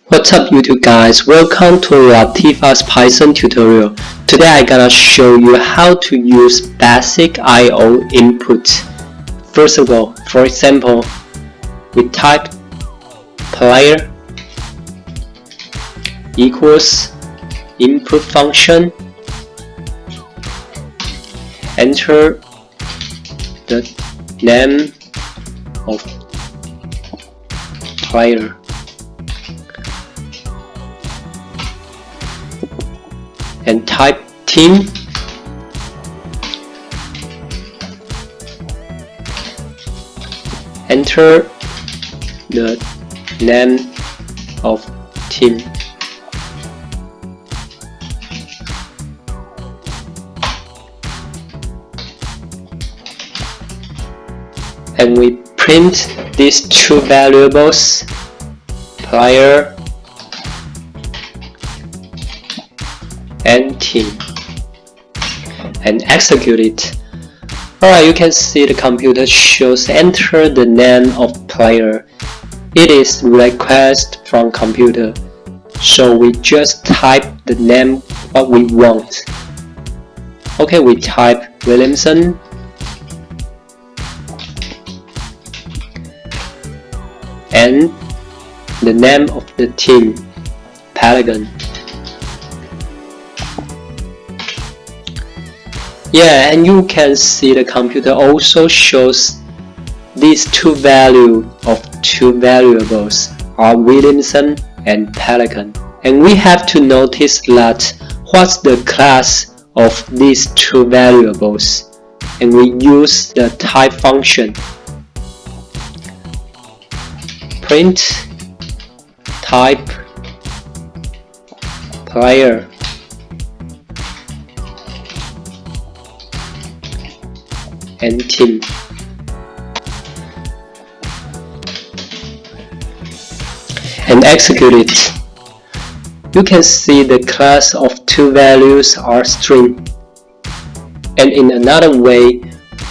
What's up YouTube guys, welcome to Lativa's Python tutorial. Today I'm gonna show you how to use basic I/O input. First of all, for example, we type player equals input function, enter the name of player. And type team, enter the name of team, and we print these two variables, player and team, and execute it. Alright, you can see the computer shows enter the name of player. It is request from computer, so we just type the name what we want. Okay, we type Williamson and the name of the team, Pelican. Yeah, and you can see the computer also shows these two values of two variables are Williamson and Pelican. And we have to notice that what's the class of these two variables. And we use the type function. Print type player and team, and execute it. You can see the class of two values are string. And in another way,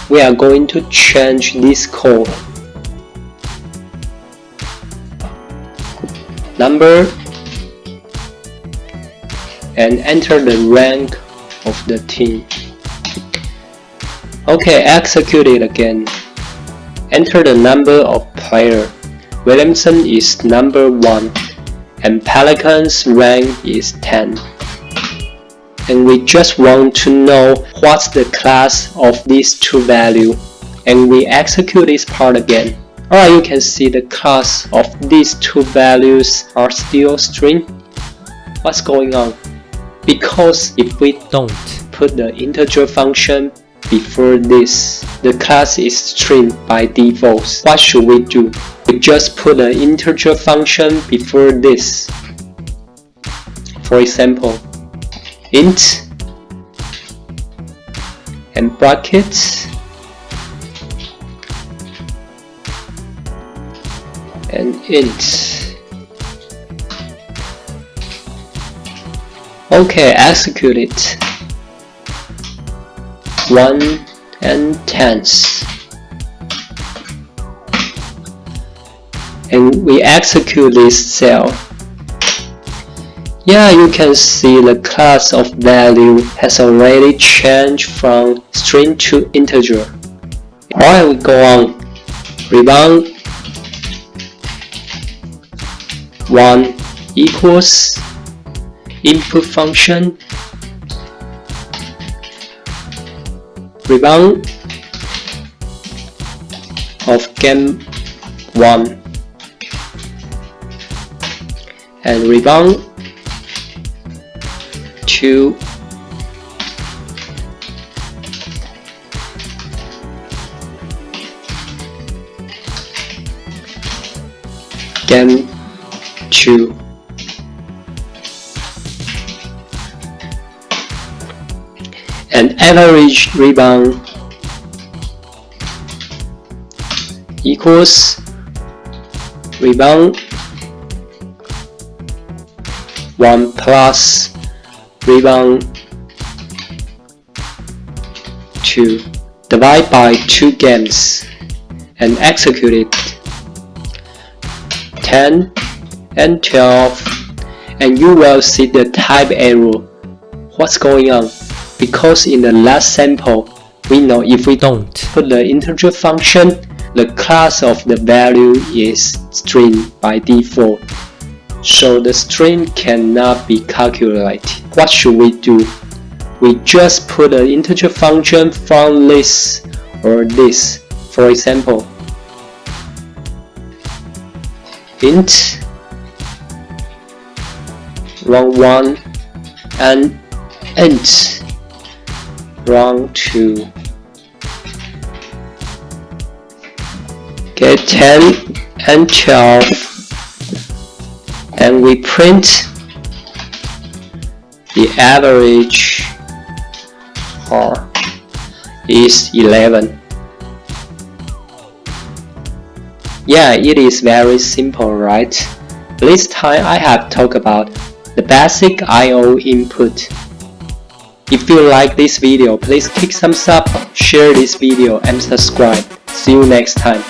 we are going to change this code. Number, and enter the rank of the team. Okay, execute it again. Enter the number of player. Williamson is number 1 and Pelican's rank is 10. And we just want to know what's the class of these two values, and we execute this part again. Alright, you can see the class of these two values are still string. What's going on? Because if we don't put the integer function before this, the class is string by default. What should we do? We just put an integer function before this. For example, int and brackets and int. Okay, execute it. 1 and 10s, and we execute this cell. Yeah, you can see the class of value has already changed from string to integer. Alright, we go on. Rebound 1 equals input function rebound of game 1 and rebound to game 2. And average rebound equals rebound 1 plus rebound to divide by 2 games and execute it. 10 and 12, and you will see the type error. What's going on? Because in the last sample, we know if we don't put the integer function, the class of the value is string by default. So the string cannot be calculated. What should we do? We just put an integer function from this or this. For example, int run1 and int run2. Okay, 10 and 12, and we print the average is 11. Yeah, it is very simple, right? This time I have talked about the basic I/O input. If you like this video, please click thumbs up, share this video, and subscribe. See you next time.